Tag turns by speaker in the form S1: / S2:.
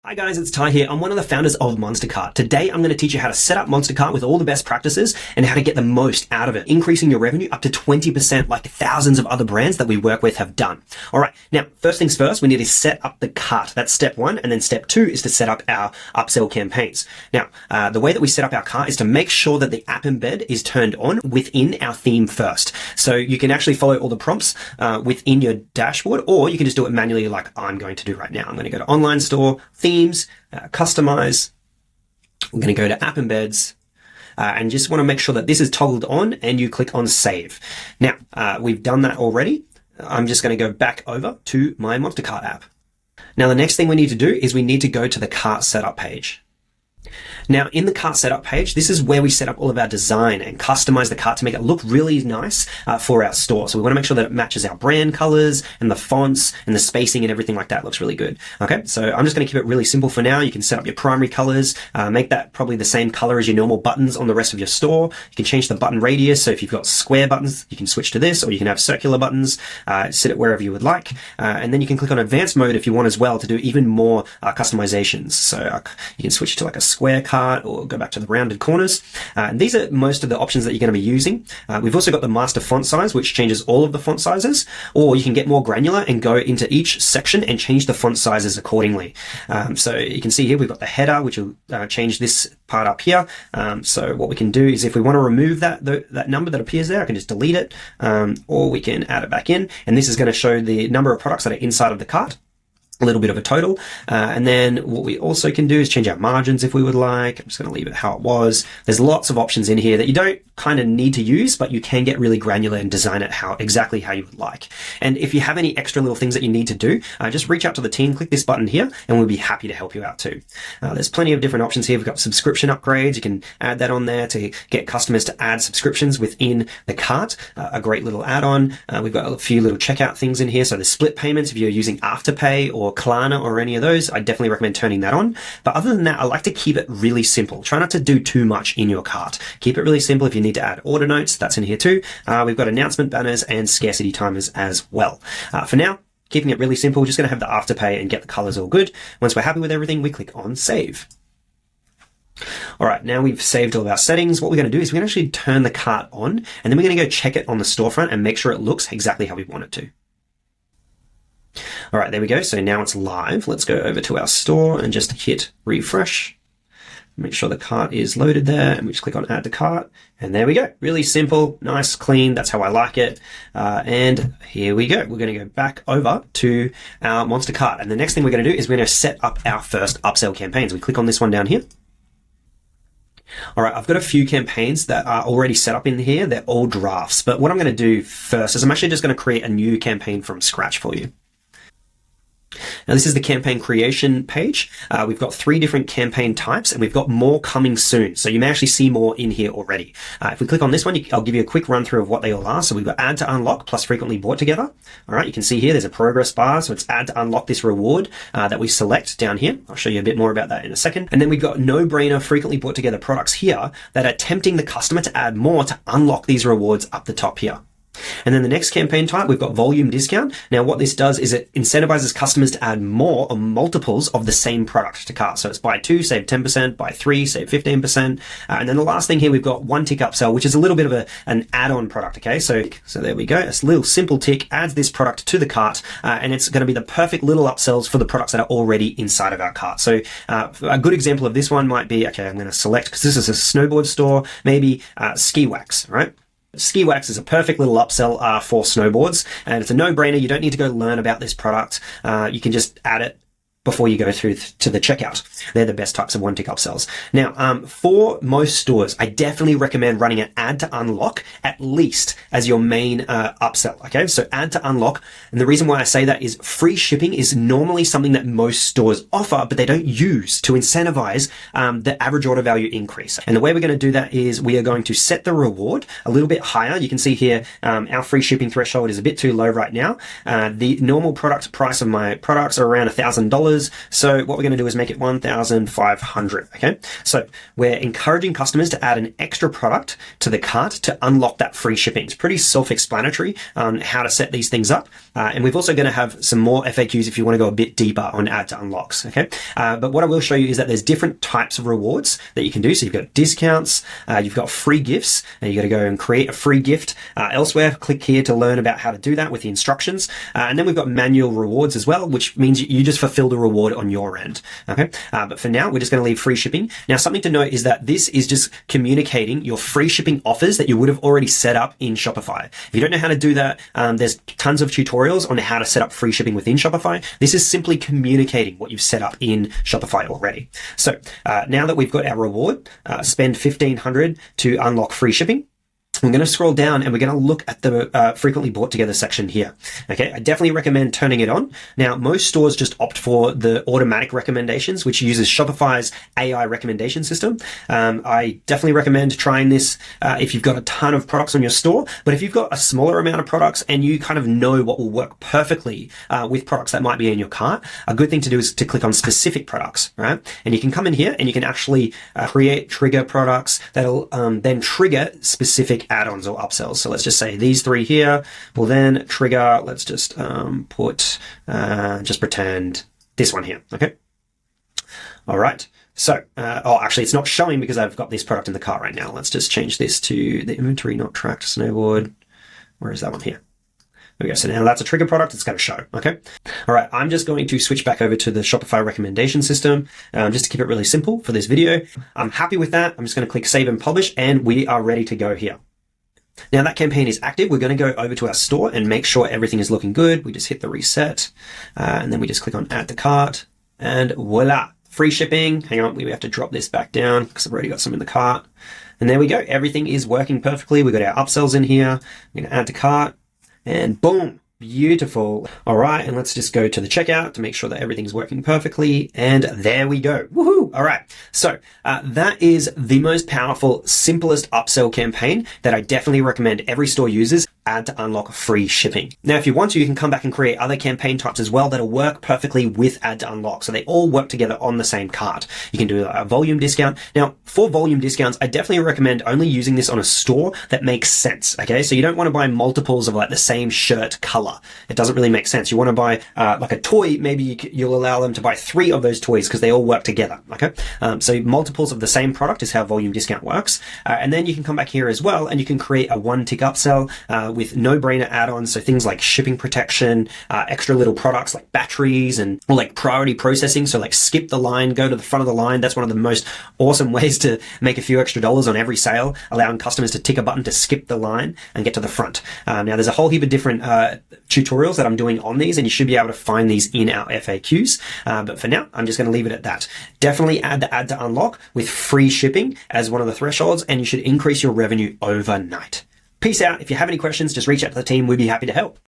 S1: Hi guys, it's Ty here. I'm one of the founders of Monstercart. Today, I'm going to teach you how to set up Monstercart with all the best practices and how to get the most out of it, increasing your revenue up to 20% like thousands of other brands that we work with have done. All right. Now, first things first, we need to set up the cart. That's step one. And then step two is to set up our upsell campaigns. Now, the way that we set up our cart is to make sure that the app embed is turned on within our theme first. So you can actually follow all the prompts within your dashboard, or you can just do it manually like I'm going to do right now. I'm going to go to online store, themes, customize. We're going to go to app embeds and just want to make sure that this is toggled on and you click on save. Now, we've done that already. I'm just going to go back over to my Monstercart app. Now, the next thing we need to do is we need to go to the cart setup page. Now, in the cart setup page, this is where we set up all of our design and customize the cart to make it look really nice for our store. So we want to make sure that it matches our brand colors and the fonts and the spacing and everything like that looks really good. Okay, so I'm just going to keep it really simple for now. You can set up your primary colors, make that probably the same color as your normal buttons on the rest of your store. You can change the button radius. So if you've got square buttons, you can switch to this, or you can have circular buttons, sit it wherever you would like. And then you can click on advanced mode if you want as well to do even more customizations. So you can switch to like a square cart or go back to the rounded corners. And these are most of the options that you're going to be using. We've also got the master font size, which changes all of the font sizes, or you can get more granular and go into each section and change the font sizes accordingly. So you can see here, we've got the header, which will change this part up here. So what we can do is if we want to remove that number that appears there, I can just delete it, or we can add it back in. And this is going to show the number of products that are inside of the cart. A little bit of a total. And then what we also can do is change our margins if we would like. I'm just going to leave it how it was. There's lots of options in here that you don't kind of need to use, but you can get really granular and design it exactly how you would like. And if you have any extra little things that you need to do, just reach out to the team, click this button here, and we'll be happy to help you out too. There's plenty of different options here. We've got subscription upgrades. You can add that on there to get customers to add subscriptions within the cart. A great little add-on. We've got a few little checkout things in here. So the split payments, if you're using Afterpay or Klarna or any of those, I definitely recommend turning that on. But other than that, I like to keep it really simple. Try not to do too much in your cart. Keep it really simple. If you need to add order notes, that's in here too. We've got announcement banners and scarcity timers as well. For now, keeping it really simple, just going to have the Afterpay and get the colors all good. Once we're happy with everything, we click on save. All right, now we've saved all of our settings. What we're going to do is we're going to actually turn the cart on, and then we're going to go check it on the storefront and make sure it looks exactly how we want it to. All right, there we go. So now it's live. Let's go over to our store and just hit refresh. Make sure the cart is loaded there, and we just click on add to cart. And there we go. Really simple, nice, clean. That's how I like it. And here we go. We're going to go back over to our Monstercart. And the next thing we're going to do is we're going to set up our first upsell campaigns. We click on this one down here. All right, I've got a few campaigns that are already set up in here. They're all drafts. But what I'm going to do first is I'm actually just going to create a new campaign from scratch for you. Now, this is the campaign creation page. We've got 3 different campaign types, and we've got more coming soon. So you may actually see more in here already. If we click on this one, I'll give you a quick run through of what they all are. So we've got add to unlock plus frequently bought together. All right, you can see here, there's a progress bar. So it's add to unlock this reward that we select down here. I'll show you a bit more about that in a second. And then we've got no-brainer frequently bought together products here that are tempting the customer to add more to unlock these rewards up the top here. And then the next campaign type, we've got volume discount. Now, what this does is it incentivizes customers to add more or multiples of the same product to cart. So it's buy 2, save 10%, buy 3, save 15%. And then the last thing here, we've got one tick upsell, which is a little bit of an add-on product. Okay, so there we go. It's a little simple tick, adds this product to the cart, and it's going to be the perfect little upsells for the products that are already inside of our cart. So a good example of this one might be, okay, I'm going to select, because this is a snowboard store, maybe ski wax, right? Ski wax is a perfect little upsell for snowboards, and it's a no-brainer. You don't need to go learn about this product. You can just add it before you go through to the checkout. They're the best types of one-tick upsells. Now, for most stores, I definitely recommend running an add to unlock at least as your main upsell, okay? So add to unlock, and the reason why I say that is free shipping is normally something that most stores offer, but they don't use to incentivize the average order value increase. And the way we're going to do that is we are going to set the reward a little bit higher. You can see here, our free shipping threshold is a bit too low right now. The normal product price of my products are around $1,000. $1,000. So what we're going to do is make it 1,500. Okay. So we're encouraging customers to add an extra product to the cart to unlock that free shipping. It's pretty self-explanatory on how to set these things up. And we've also going to have some more FAQs if you want to go a bit deeper on add to unlocks. Okay. But what I will show you is that there's different types of rewards that you can do. So you've got discounts, you've got free gifts, and you got to go and create a free gift elsewhere. Click here to learn about how to do that with the instructions. And then we've got manual rewards as well, which means you just fulfill the reward on your end. Okay. But for now, we're just going to leave free shipping. Now, something to note is that this is just communicating your free shipping offers that you would have already set up in Shopify. If you don't know how to do that, there's tons of tutorials on how to set up free shipping within Shopify. This is simply communicating what you've set up in Shopify already. So now that we've got our reward, spend $1,500 to unlock free shipping. We're going to scroll down and we're going to look at the frequently bought together section here. Okay. I definitely recommend turning it on. Now, most stores just opt for the automatic recommendations, which uses Shopify's AI recommendation system. I definitely recommend trying this if you've got a ton of products on your store. But if you've got a smaller amount of products and you kind of know what will work perfectly with products that might be in your cart, a good thing to do is to click on specific products, right? And you can come in here and you can actually create trigger products that'll then trigger specific add-ons or upsells. So let's just say these three here will then trigger, let's just just pretend this one here. Okay. All right. So, actually it's not showing because I've got this product in the cart right now. Let's just change this to the inventory not tracked snowboard. Where is that one here? There we go. So now that's a trigger product. It's going to show. Okay. All right. I'm just going to switch back over to the Shopify recommendation system, just to keep it really simple for this video. I'm happy with that. I'm just going to click save and publish and we are ready to go here. Now that campaign is active. We're going to go over to our store and make sure everything is looking good. We just hit the reset and then we just click on add to cart and voila, free shipping. Hang on. We have to drop this back down because I've already got some in the cart. And there we go. Everything is working perfectly. We've got our upsells in here. I'm going to add to cart and boom. Beautiful. All right. And let's just go to the checkout to make sure that everything's working perfectly. And there we go. Woohoo. All right. So that is the most powerful, simplest upsell campaign that I definitely recommend every store uses. Add to unlock free shipping. Now, if you want to, you can come back and create other campaign types as well that'll work perfectly with add to unlock. So they all work together on the same cart. You can do a volume discount. Now, for volume discounts, I definitely recommend only using this on a store that makes sense. Okay. So you don't want to buy multiples of like the same shirt color. It doesn't really make sense. You want to buy like a toy. Maybe you'll allow them to buy 3 of those toys because they all work together. Okay. So multiples of the same product is how volume discount works. And then you can come back here as well and you can create a 1-tick upsell with no-brainer add-ons. So things like shipping protection, extra little products like batteries or like priority processing. So like skip the line, go to the front of the line. That's one of the most awesome ways to make a few extra dollars on every sale, allowing customers to tick a button to skip the line and get to the front. Now there's a whole heap of different tutorials that I'm doing on these and you should be able to find these in our FAQs. But for now, I'm just going to leave it at that. Definitely add the add to unlock with free shipping as one of the thresholds and you should increase your revenue overnight. Peace out. If you have any questions, just reach out to the team. We'd be happy to help.